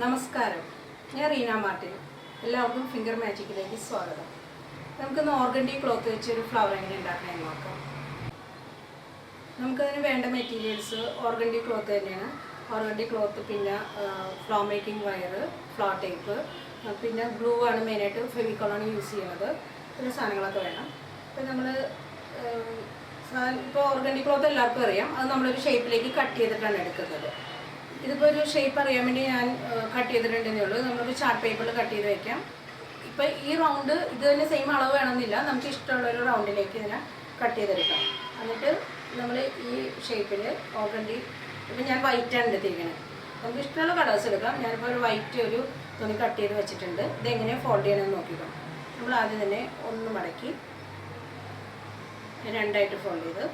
നമസ്കാരം, ഞാൻ റീന മാർട്ടിൻ. എല്ലാവർക്കും ഫിംഗർ മാജിക്കിലേക്ക് സ്വാഗതം. നമുക്കിന്ന് ഓർഗൻഡി ക്ലോത്ത് വെച്ചൊരു ഫ്ലവർ എങ്ങനെ ഉണ്ടാക്കണമെന്ന് നോക്കാം. നമുക്കതിന് വേണ്ട മെറ്റീരിയൽസ് ഓർഗൻഡി ക്ലോത്ത് തന്നെയാണ്. ഓർഗൻഡി ക്ലോത്ത്, പിന്നെ flower making wire, flower tape, പിന്നെ ഗ്ലൂ ആണ് മെയിനായിട്ട്. ഫെവിക്കോളാണ് യൂസ് ചെയ്യുന്നത്. പിന്നെ സാധനങ്ങളൊക്കെ വേണം. ഇപ്പം നമ്മൾ ഇപ്പോൾ ഓർഗൻഡി ക്ലോത്ത് എല്ലാവർക്കും അറിയാം. അത് നമ്മളൊരു ഷേപ്പിലേക്ക് കട്ട് ചെയ്തിട്ടാണ് എടുക്കുന്നത്. ഇതിപ്പോൾ ഒരു ഷേപ്പ് അറിയാൻ വേണ്ടി ഞാൻ കട്ട് ചെയ്തിട്ടുണ്ടെന്നേ ഉള്ളൂ. നമ്മളൊരു ചാർട്ട് പേപ്പറിൽ കട്ട് ചെയ്ത് വയ്ക്കാം. ഇപ്പോൾ ഈ റൗണ്ട് ഇത് തന്നെ സെയിം അളവ് വേണമെന്നില്ല. നമുക്ക് ഇഷ്ടമുള്ളൊരു റൗണ്ടിലേക്ക് ഇതിനെ കട്ട് ചെയ്തെടുക്കാം. എന്നിട്ട് നമ്മൾ ഈ ഷേപ്പിൽ ഓർഗൻഡി, ഇപ്പം ഞാൻ വൈറ്റാണ് എടുത്തിരിക്കുന്നത്. നമുക്ക് ഇഷ്ടമുള്ള കളേഴ്സ് എടുക്കാം. ഞാനിപ്പോൾ ഒരു വൈറ്റ് ഒരു തുണി കട്ട് ചെയ്ത് വെച്ചിട്ടുണ്ട്. ഇതെങ്ങനെ ഫോൾഡ് ചെയ്യണമെന്ന് നോക്കിക്കാം. നമ്മൾ ആദ്യം തന്നെ ഒന്ന് മടക്കി രണ്ടായിട്ട് ഫോൾഡ് ചെയ്ത്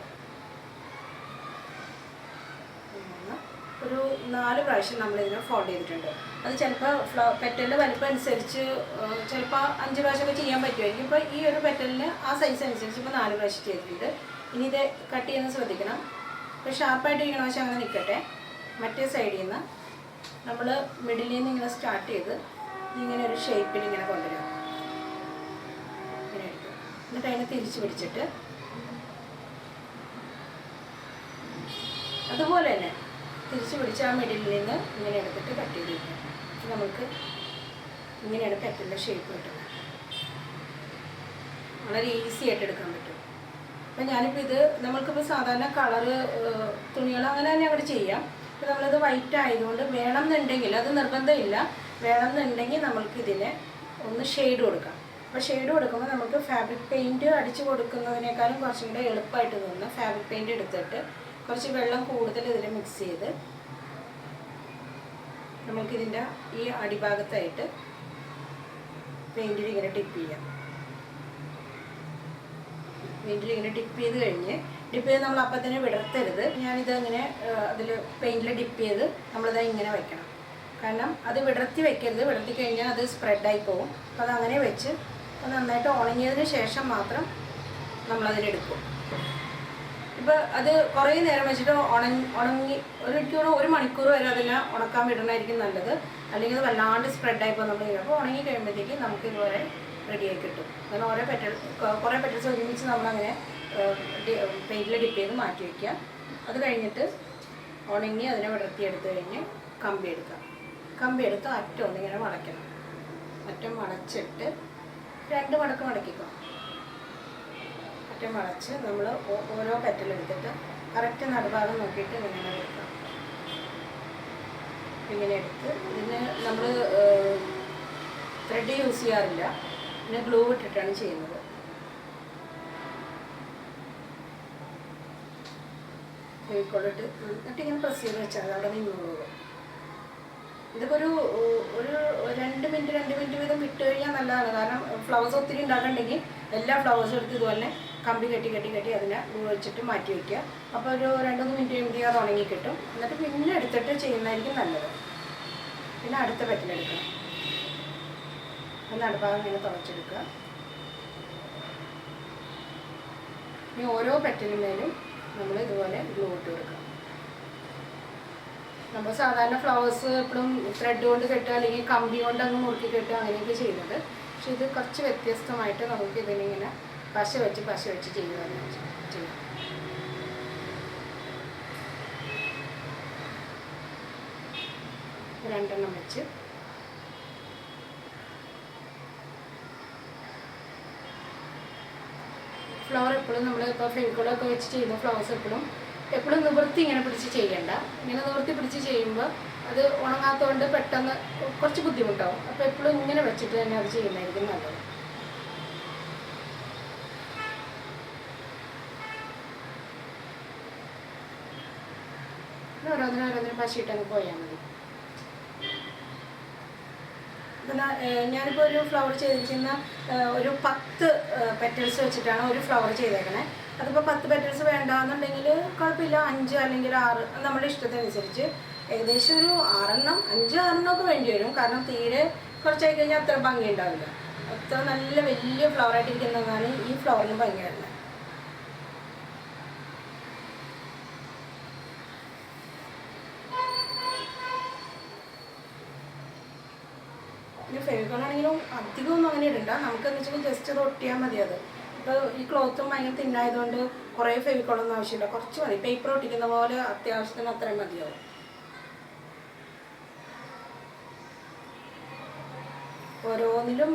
ഒരു 4 പ്രാവശ്യം നമ്മളിതിനെ ഫോൾഡ് ചെയ്തിട്ടുണ്ട്. അത് ചിലപ്പോൾ പെറ്റലിൻ്റെ വലിപ്പം അനുസരിച്ച് ചിലപ്പോൾ 5 പ്രാവശ്യമൊക്കെ ചെയ്യാൻ പറ്റുമായിരിക്കും. ഇപ്പോൾ ഈ ഒരു പെറ്റലിന് ആ സൈസ് അനുസരിച്ച് ഇപ്പോൾ 4 പ്രാവശ്യം ചെയ്തിട്ടുണ്ട്. ഇനി ഇത് കട്ട് ചെയ്യുന്നത് ശ്രദ്ധിക്കണം. ഇപ്പോൾ ഷാർപ്പായിട്ട് ഇരിക്കണ വശം അങ്ങനെ നിൽക്കട്ടെ. മറ്റേ സൈഡിൽ നിന്ന് നമ്മൾ മിഡിലിൽ നിന്ന് ഇങ്ങനെ സ്റ്റാർട്ട് ചെയ്ത് ഇങ്ങനെ ഒരു ഷേപ്പിൽ ഇങ്ങനെ കൊണ്ടുവരിക. ഇങ്ങനെ എടുക്കുക. എന്നിട്ട് അതിനെ തിരിച്ച് പിടിച്ചിട്ട് അതുപോലെ തന്നെ തിരിച്ച് പിടിച്ച് ആ മിഡിലിൽ നിന്ന് ഇങ്ങനെ എടുത്തിട്ട് കട്ട് ചെയ്തിരിക്കും. നമുക്ക് ഇങ്ങനെയാണ് പെറ്റലിൻ്റെ ഷേപ്പ് കിട്ടുന്നത്. വളരെ ഈസി ആയിട്ട് എടുക്കാൻ പറ്റും. അപ്പം ഞാനിപ്പോൾ ഇത് നമ്മൾക്കിപ്പോൾ സാധാരണ കളറ് തുണികൾ അങ്ങനെ തന്നെ അവിടെ ചെയ്യാം. ഇപ്പോൾ നമ്മളിത് വൈറ്റ് ആയതുകൊണ്ട് വേണമെന്നുണ്ടെങ്കിൽ, അത് നിർബന്ധമില്ല, വേണമെന്നുണ്ടെങ്കിൽ നമ്മൾക്കിതിനെ ഒന്ന് ഷെയ്ഡ് കൊടുക്കാം. അപ്പോൾ ഷെയ്ഡ് കൊടുക്കുമ്പോൾ നമുക്ക് ഫാബ്രിക് പെയിൻറ്റ് അടിച്ച് കൊടുക്കുന്നതിനേക്കാളും കുറച്ചും കൂടെ എളുപ്പമായിട്ട് തോന്നുന്ന ഫാബ്രിക് പെയിൻറ്റ് എടുത്തിട്ട് കുറച്ച് വെള്ളം കൂടുതൽ ഇതിൽ മിക്സ് ചെയ്ത് നമുക്കിതിൻ്റെ ഈ അടിഭാഗത്തായിട്ട് പെയിൻറ്റിൽ ഇങ്ങനെ ഡിപ്പ് ചെയ്യാം. പെയിൻറ്റിൽ ഇങ്ങനെ ഡിപ്പ് ചെയ്ത് കഴിഞ്ഞ് നമ്മൾ അപ്പം തന്നെ വിടർത്തരുത്. ഞാനിത് ഇങ്ങനെ അതിൽ പെയിൻറ്റിൽ ഡിപ്പ് ചെയ്ത് നമ്മളിത് ഇങ്ങനെ വെക്കണം. കാരണം അത് വിടർത്തി വെക്കരുത്. വിടർത്തി കഴിഞ്ഞാൽ അത് സ്പ്രെഡായി പോകും. അപ്പോൾ അതങ്ങനെ വെച്ച് അത് നന്നായിട്ട് ഉണങ്ങിയതിന് ശേഷം മാത്രം നമ്മളതിനെടുക്കും. ഇപ്പോൾ അത് കുറേ നേരം വെച്ചിട്ട് ഉണങ്ങി ഒരു മണിക്കൂർ വരെ അതിനെ ഉണക്കാൻ വിടണമായിരിക്കും നല്ലത്. അല്ലെങ്കിൽ അത് വല്ലാണ്ട് സ്പ്രെഡായിപ്പോൾ നമ്മൾ ചെയ്യുമ്പോൾ ഉണങ്ങി കഴിയുമ്പോഴത്തേക്ക് നമുക്ക് ഇതുപോലെ റെഡിയായി കിട്ടും. കാരണം കുറേ പെറ്റൽസ് ഒരുമിച്ച് നമ്മളങ്ങനെ പെയിൻറ്റിൽ ഡിപ്പ് ചെയ്ത് മാറ്റി വയ്ക്കുക. അത് കഴിഞ്ഞിട്ട് ഉണങ്ങി അതിനെ വിടർത്തിയെടുത്ത് കഴിഞ്ഞ് കമ്പി എടുക്കാം. കമ്പി എടുത്ത് അറ്റം ഒന്നിങ്ങനെ മടക്കണം. അറ്റം മടച്ചിട്ട് 2 മടക്ക് മടക്കിക്കോ. അറ്റം വളച്ച് നമ്മൾ ഓരോ പെറ്റലെടുത്തിട്ട് കറക്റ്റ് നടുഭാഗം നോക്കിയിട്ട് ഇങ്ങനെ എടുക്കാം. ഇങ്ങനെ എടുത്ത് ഇതിന് നമ്മൾ ത്രെഡ് യൂസ് ചെയ്യാറില്ല. പിന്നെ ഗ്ലൂ ഇട്ടിട്ടാണ് ചെയ്യുന്നത്. ഫെവിക്കോളിട്ട് എന്നിട്ട് ഇങ്ങനെ പ്രസ് ചെയ്ത് വെച്ചാൽ അവിടെ നിന്നോളൂ. ഇതിപ്പോൾ ഒരു 2 മിനിറ്റ് വീതം വിട്ട് കഴിഞ്ഞാൽ നല്ലതാണ്. കാരണം ഫ്ലവേഴ്സ് ഒത്തിരി ഉണ്ടാക്കണ്ടെങ്കിൽ എല്ലാ ഫ്ലവേഴ്സും എടുത്ത് ഇതുപോലെ കമ്പി കെട്ടി അതിനെ വെച്ചിട്ട് മാറ്റി വയ്ക്കുക. അപ്പോൾ ഒരു 2-3 മിനിറ്റ് കഴിയുമ്പോൾ അത് ഉണങ്ങി കിട്ടും. എന്നിട്ട് പിന്നെ എടുത്തിട്ട് ചെയ്യുന്നതായിരിക്കും നല്ലത്. പിന്നെ അടുത്ത പെറ്റലെടുക്കണം. നടുഭാഗം ഇങ്ങനെ തുറച്ചെടുക്കുക. ഇനി ഓരോ പെറ്റലിന്മേലും നമ്മൾ ഇതുപോലെ ഗ്ലൂ ഇട്ട് കൊടുക്കുക. നമ്മൾ സാധാരണ ഫ്ലവേഴ്സ് എപ്പോഴും ത്രെഡ് കൊണ്ട് കെട്ടുക അല്ലെങ്കിൽ കമ്പി കൊണ്ട് അങ്ങ് മുറുക്കി കെട്ടുക അങ്ങനെയൊക്കെ ചെയ്യുന്നത്. പക്ഷെ ഇത് കുറച്ച് വ്യത്യസ്തമായിട്ട് നമുക്ക് ഇതിനിങ്ങനെ പശ വെച്ച് ചെയ്യുവാനും ചെയ്യാം. രണ്ടെണ്ണം വെച്ച് ഫ്ലവർ എപ്പോഴും നമ്മൾ ഇപ്പോൾ ഫെവിക്കോളൊക്കെ വെച്ച് ചെയ്യുന്ന ഫ്ലവേഴ്സ് എപ്പോഴും നിവൃത്തി ഇങ്ങനെ പിടിച്ച് ചെയ്യണ്ട. ഇങ്ങനെ നിവൃത്തി പിടിച്ച് ചെയ്യുമ്പോൾ അത് ഉണങ്ങാത്തതുകൊണ്ട് പെട്ടെന്ന് കുറച്ച് ബുദ്ധിമുട്ടാവും. അപ്പോൾ എപ്പോഴും ഇങ്ങനെ വെച്ചിട്ട് തന്നെ അത് ചെയ്യുന്നതായിരിക്കും നല്ലത്. ഓരോന്നിനും പശയിട്ടങ്ങ് പോയാൽ മതി. ഞാനിപ്പോൾ ഒരു ഫ്ലവർ ചെയ്തിരിക്കുന്ന ഒരു 10 പെറ്റൽസ് വെച്ചിട്ടാണ് ഒരു ഫ്ലവർ ചെയ്തേക്കണേ. അതിപ്പോൾ 10 പെറ്റൽസ് വേണ്ടാന്നുണ്ടെങ്കിൽ കുഴപ്പമില്ല, 5 അല്ലെങ്കിൽ 6 നമ്മുടെ ഇഷ്ടത്തിനനുസരിച്ച് ഏകദേശം ഒരു 5-6 ഒക്കെ വേണ്ടി വരും. കാരണം തീരെ കുറച്ചായി കഴിഞ്ഞാൽ അത്ര ഭംഗി ഉണ്ടാവില്ല. അത്ര നല്ല വലിയ ഫ്ലവറായിട്ടിരിക്കുന്നതാണ് ഈ ഫ്ലവറിന് ഭംഗി വരുന്നത്. പിന്നെ ഫെവിക്കോളാണെങ്കിലും അധികമൊന്നും അങ്ങനെ ഇടണ്ട. നമുക്കെന്ന് വെച്ചിട്ടുണ്ടെങ്കിൽ ജസ്റ്റ് അത് ഒട്ടിയാൽ മതി. അത് ഇപ്പോൾ ഈ ക്ലോത്തും ഭയങ്കര തിന്നായതുകൊണ്ട് കുറേ ഫെവിക്കോളൊന്നും ആവശ്യമില്ല, കുറച്ച് മതി. പേപ്പർ ഒട്ടിക്കുന്ന പോലെ അത്യാവശ്യത്തിന് അത്രയും മതിയാവും. ഓരോന്നിലും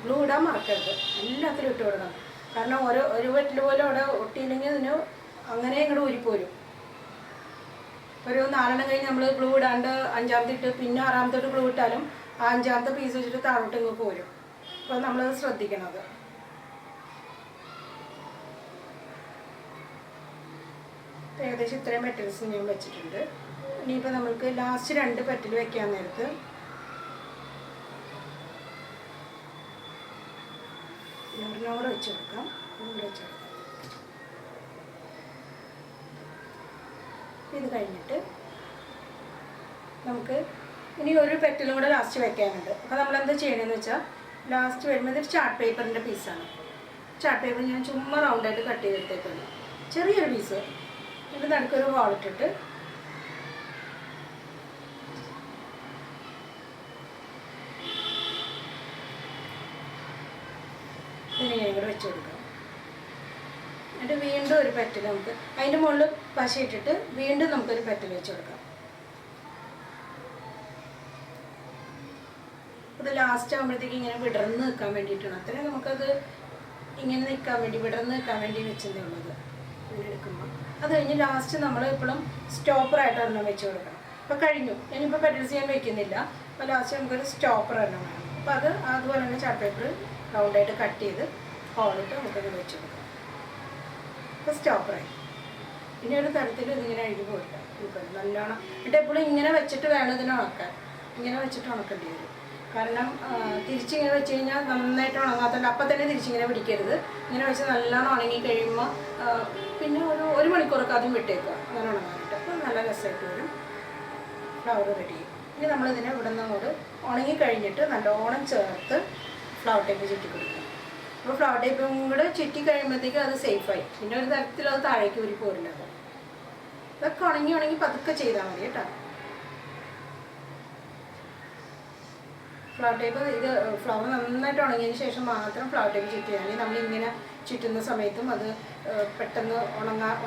ഗ്ലൂ ഇടാൻ മറക്കരുത്, എല്ലാത്തിലും ഇട്ട് കൊടുക്കണം. കാരണം ഒരു വെട്ടിൽ പോലും അവിടെ ഒട്ടിയില്ലെങ്കിൽ അതിന് അങ്ങനെ ഇങ്ങോട്ട് ഊരിപ്പോരും. ഒരു 4 കഴിഞ്ഞ് നമ്മൾ ഗ്ലൂ ഇടാണ്ട് 5ാമത്തെ ഇട്ട് പിന്നെ 6ാമത്തോട്ട് ഗ്ലൂ ഇട്ടാലും ആ 5ാമത്തെ പീസ് വെച്ചിട്ട് താഴോട്ട് ഇങ്ങ് പോരും. അപ്പോൾ നമ്മളത് ശ്രദ്ധിക്കണം. ഏകദേശം ഇത്രയും പെറ്റൽസ് ഞാൻ വെച്ചിട്ടുണ്ട്. ഇനിയിപ്പോൾ നമ്മൾക്ക് ലാസ്റ്റ് 2 പെറ്റൽ വെക്കാൻ നേരത്ത് ഒരെണ്ണം വെച്ച് കൊടുക്കാം. ഇത് കഴിഞ്ഞിട്ട് നമുക്ക് ഇനി ഒരു പെറ്റലും കൂടെ ലാസ്റ്റ് വെക്കാനുണ്ട്. അപ്പോൾ നമ്മളെന്താ ചെയ്യണമെന്ന് വെച്ചാൽ ലാസ്റ്റ് വരുമ്പോൾ ഇതൊരു ചാർട്ട് പേപ്പറിൻ്റെ പീസാണ്. ചാർട്ട് പേപ്പർ ഞാൻ ചുമ്മാ റൗണ്ടായിട്ട് കട്ട് ചെയ്തെടുത്തേക്കുന്നു, ചെറിയൊരു പീസ്. ഇത് നടുക്കൊരു ഹോളിട്ടിട്ട് ഇതിനെ കൂടെ വെച്ച് കൊടുക്കാം. എന്നിട്ട് വീണ്ടും ഒരു പെറ്റൽ നമുക്ക് അതിൻ്റെ മുകളിൽ പശ ഇട്ടിട്ട് വീണ്ടും നമുക്കൊരു പെറ്റൽ വെച്ച് കൊടുക്കാം. അത് ലാസ്റ്റ് ആകുമ്പോഴത്തേക്ക് ഇങ്ങനെ വിടർന്ന് നിൽക്കാൻ വേണ്ടിയിട്ടാണ്. അത്രയും നമുക്കത് ഇങ്ങനെ നിൽക്കാൻ വേണ്ടി വിടർന്ന് നിൽക്കാൻ വേണ്ടി വെച്ചതേ ഉള്ളത്. ഇങ്ങനെ എടുക്കുമ്പോൾ അത് കഴിഞ്ഞ് ലാസ്റ്റ് നമ്മൾ എപ്പോഴും സ്റ്റോപ്പറായിട്ട് ഒരെണ്ണം വെച്ച് കൊടുക്കണം. അപ്പോൾ കഴിഞ്ഞു, ഞാനിപ്പോൾ പെറ്റൽസ് ഞാൻ വെക്കുന്നില്ല. അപ്പോൾ ലാസ്റ്റ് നമുക്കൊരു സ്റ്റോപ്പർ ഒരെണ്ണം വേണം. അപ്പോൾ അതുപോലെ തന്നെ ചാർട്ട് പേപ്പർ റൗണ്ടായിട്ട് കട്ട് ചെയ്ത് ഹോളിട്ട് നമുക്കത് വെച്ച് കൊടുക്കാം. അപ്പോൾ സ്റ്റോപ്പറായി. ഇനി ഒരു തരത്തിലും ഇതിങ്ങനെ അഴുകി പോയില്ല. നല്ലോണം എന്നിട്ട് എപ്പോഴും ഇങ്ങനെ വെച്ചിട്ട് വേണം ഇതിനെ ഉണക്കാൻ. ഇങ്ങനെ വെച്ചിട്ട് ഉണക്കേണ്ടി വരും. കാരണം തിരിച്ചിങ്ങനെ വെച്ച് കഴിഞ്ഞാൽ നന്നായിട്ട് ഉണങ്ങാത്തല്ല. അപ്പം തന്നെ തിരിച്ചിങ്ങനെ പിടിക്കരുത്. ഇങ്ങനെ വെച്ച് നല്ലോണം ഉണങ്ങി കഴിയുമ്പോൾ പിന്നെ ഒരു മണിക്കൂറൊക്കെ ആദ്യം വിട്ടേക്കുക അങ്ങനെ ഉണങ്ങാനായിട്ട്. അപ്പോൾ നല്ല രസമായിട്ട് വരും. ഫ്ലവർ റെഡി ചെയ്യും. ഇനി നമ്മളിതിനെ ഇവിടെ നിന്ന് അങ്ങോട്ട് ഉണങ്ങി കഴിഞ്ഞിട്ട് നല്ലോണം ചേർത്ത് ഫ്ലവർ ടൈപ്പ് ചുറ്റി കൊടുക്കുക. അപ്പോൾ ഫ്ലവർ ടൈപ്പും കൂടെ ചുറ്റി കഴിയുമ്പോഴത്തേക്കും അത് സേഫായി. പിന്നെ ഒരു തരത്തിൽ അത് താഴേക്ക് ഊരി പോരില്ല. അതൊക്കെ ഉണങ്ങി പതുക്കെ ചെയ്താൽ മതി കേട്ടോ. ഫ്ലവർ ടൈപ്പ് ഇത് ഫ്ലവർ നന്നായിട്ട് ഉണങ്ങിയതിന് ശേഷം മാത്രം ഫ്ലവർ ടൈപ്പ് ചുറ്റിയാണെങ്കിൽ നമ്മളിങ്ങനെ ചുറ്റുന്ന സമയത്തും അത് പെട്ടെന്ന്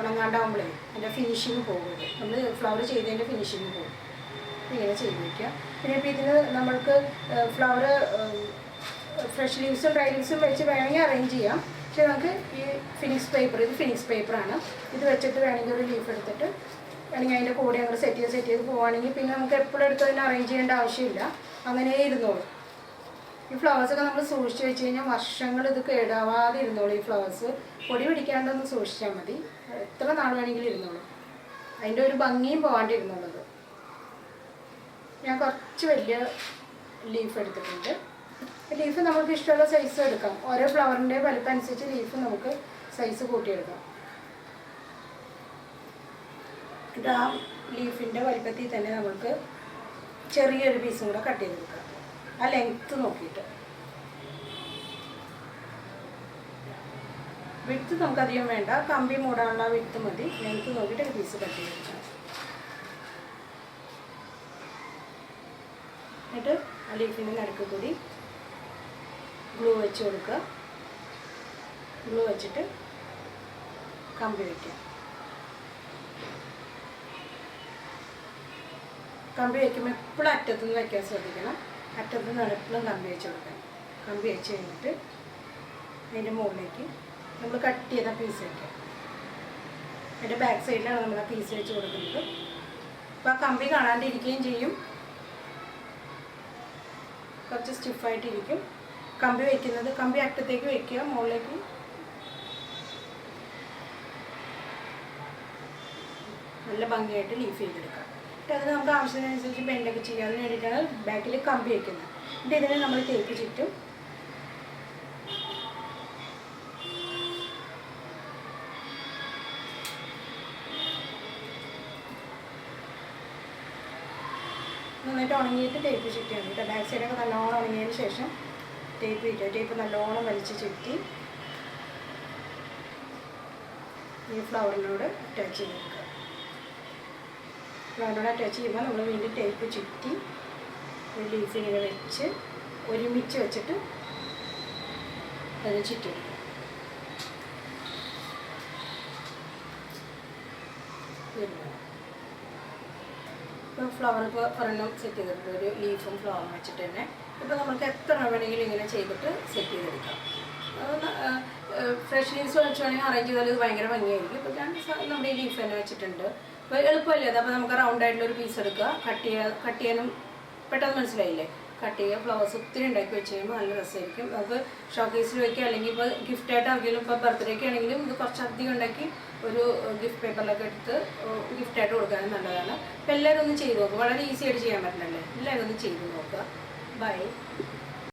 ഉണങ്ങാണ്ടാവുമ്പോഴേ അതിൻ്റെ ഫിനിഷിങ് പോകുന്നത്. നമ്മൾ ഫ്ലവർ ചെയ്തതിൻ്റെ ഫിനിഷിങ് പോകും. ഇങ്ങനെ ചെയ്ത് വയ്ക്കുക. പിന്നെ ഇപ്പോൾ ഇതിന് നമ്മൾക്ക് ഫ്ലവർ ഫ്രഷ് ലീവ്സും ഡ്രൈ ലീവ്സും വെച്ച് വേണമെങ്കിൽ അറേഞ്ച് ചെയ്യാം. പക്ഷേ നമുക്ക് ഈ ഫിനിക്സ് പേപ്പർ, ഇത് ഫിനിക്സ് പേപ്പറാണ്, ഇത് വെച്ചിട്ട് വേണമെങ്കിൽ ഒരു ലീഫ് എടുത്തിട്ട് വേണമെങ്കിൽ അതിൻ്റെ കൂടെ ഞങ്ങൾ സെറ്റ് ചെയ്ത് പോവുകയാണെങ്കിൽ പിന്നെ നമുക്ക് എപ്പോഴും എടുത്ത് അതിനെ അറേഞ്ച് ചെയ്യേണ്ട ആവശ്യമില്ല. അങ്ങനെ ഇരുന്നോളൂ. ഈ ഫ്ലവേഴ്സൊക്കെ നമ്മൾ സൂക്ഷിച്ച് വെച്ച് കഴിഞ്ഞാൽ വർഷങ്ങൾ ഇത് കേടാവാതെ ഇരുന്നോളൂ. ഈ ഫ്ലവേഴ്സ് പൊടി പിടിക്കാണ്ടൊന്ന് സൂക്ഷിച്ചാൽ മതി. എത്ര നാൾ വേണമെങ്കിലും ഇരുന്നോളൂ. അതിൻ്റെ ഒരു ഭംഗിയും പോകാണ്ടിരുന്നുള്ളത്. ഞാൻ കുറച്ച് വലിയ ലീഫ് എടുത്തിട്ടുണ്ട്. ലീഫ് നമുക്ക് ഇഷ്ടമുള്ള സൈസ് എടുക്കാം. ഓരോ ഫ്ലവറിൻ്റെ വലുപ്പം അനുസരിച്ച് ലീഫ് നമുക്ക് സൈസ് കൂട്ടിയെടുക്കാം. എന്നിട്ട് ആ ലീഫിൻ്റെ വലുപ്പത്തിൽ തന്നെ നമുക്ക് ചെറിയൊരു പീസും കൂടെ കട്ട് ചെയ്തെടുക്കാം. ആ ലെങ്ത്ത് നോക്കിയിട്ട്. വിഡ്ത്ത് നമുക്കധികം വേണ്ട, കമ്പി മൂടാനുള്ള വിഡ്ത്ത് മതി. ലെങ്ത്ത് നോക്കിയിട്ട് ഒരു പീസ് കട്ട് ചെയ്തെടുക്കാം. എന്നിട്ട് ആ ലീഫിൻ്റെ നടുക്ക് കൂടി ഗ്ലൂ വെച്ച് കൊടുക്കുക. ഗ്ലൂ വെച്ചിട്ട് കമ്പി വയ്ക്കുക. കമ്പി വയ്ക്കുമ്പോൾ എപ്പോഴും അറ്റത്തുനിന്ന് വയ്ക്കാൻ ശ്രദ്ധിക്കണം. അറ്റത്തുനിന്ന് എപ്പോഴും കമ്പി വെച്ച് കൊടുക്കണം. കമ്പി വെച്ച് കഴിഞ്ഞിട്ട് അതിൻ്റെ മുകളിലേക്ക് നമ്മൾ കട്ട് ചെയ്ത പീസ് വയ്ക്കുക. അതിൻ്റെ ബാക്ക് സൈഡിലാണ് നമ്മൾ ആ പീസ് വെച്ച് കൊടുക്കുന്നത്. അപ്പോൾ ആ കമ്പി കാണാണ്ടിരിക്കുകയും ചെയ്യും, കുറച്ച് സ്റ്റിഫായിട്ടിരിക്കും. കമ്പി വയ്ക്കുന്നത് കമ്പി അറ്റത്തേക്ക് വയ്ക്കുക, മുകളിലേക്ക് നല്ല ഭംഗിയായിട്ട് ലീഫ് ചെയ്തെടുക്കാം. എന്നിട്ട് അതിന് നമുക്ക് ആവശ്യത്തിനനുസരിച്ച് ബെൻഡൊക്കെ ചെയ്യാൻ വേണ്ടിയിട്ടാണ് ബാക്കിൽ കമ്പി വയ്ക്കുന്നത്. എന്നിട്ട് ഇതിനെ നമ്മൾ തേപ്പ് ചുറ്റും നന്നായിട്ട് ഉണങ്ങിയിട്ട് ടേപ്പ് ചുറ്റിയാണ് കേട്ടോ. ബാക്ക് സൈഡൊക്കെ നല്ലോണം ഉണങ്ങിയതിന് ശേഷം ടേപ്പ് ചുറ്റുക. ടേപ്പ് നല്ലോണം വലിച്ച് ചുറ്റി ഈ ഫ്ലവറിനോട് അറ്റാച്ച് ചെയ്തെടുക്കുക. ഫ്ലവറിനോട് അറ്റാച്ച് ചെയ്യുമ്പോൾ നമ്മൾ വീണ്ടും ടേപ്പ് ചുറ്റി ഒരു ലീഫ് ഇങ്ങനെ വെച്ച് ഒരുമിച്ച് വെച്ചിട്ട് അതിന് ചുറ്റും ഇപ്പോൾ ഫ്ലവർ ഇപ്പോൾ ഒരെണ്ണം സെറ്റ് ചെയ്തിട്ടുണ്ട്, ഒരു ലീഫും ഫ്ലവറും വെച്ചിട്ട് തന്നെ. ഇപ്പോൾ നമുക്ക് എത്ര വേണമെങ്കിലും ഇങ്ങനെ ചെയ്തിട്ട് സെറ്റ് ചെയ്തെടുക്കാം. ഫ്രഷ് ലീവ്സ് വെച്ചുവാണെങ്കിൽ അറേഞ്ച് ചെയ്താൽ ഇത് ഭയങ്കര ഭംഗിയായിരിക്കും. ഇപ്പോൾ ഞാൻ നമ്മുടെ ഈ ലീഫ് തന്നെ വെച്ചിട്ടുണ്ട്. അപ്പോൾ എളുപ്പമല്ലേ അത്. അപ്പോൾ നമുക്ക് റൗണ്ടായിട്ടുള്ളൊരു പീസ് എടുക്കുക, കട്ട് ചെയ്യാനും പെട്ടെന്ന് മനസ്സിലായില്ലേ. കട്ട് ചെയ്യുക, ഫ്ലവേഴ്സ് ഒത്തിരി ഉണ്ടാക്കി വെച്ച് കഴിയുമ്പോൾ നല്ല രസമായിരിക്കും. നമുക്ക് ഷോക്കേസിൽ വയ്ക്കുക, അല്ലെങ്കിൽ ഇപ്പോൾ ഗിഫ്റ്റായിട്ട് ആർക്കെങ്കിലും ഇപ്പോൾ ബർത്ത്ഡേക്ക് ആണെങ്കിലും ഇത് കുറച്ചധികം ഉണ്ടാക്കി ഒരു ഗിഫ്റ്റ് പേപ്പറിലൊക്കെ എടുത്ത് ഗിഫ്റ്റായിട്ട് കൊടുക്കാനും നല്ലതാണ്. അപ്പോൾ എല്ലാവരും ഒന്ന് ചെയ്ത് നോക്കുക. വളരെ ഈസി ആയിട്ട് ചെയ്യാൻ പറ്റുന്നല്ലേ. എല്ലാവരും ഒന്ന് ചെയ്ത് നോക്കുക. ബൈ.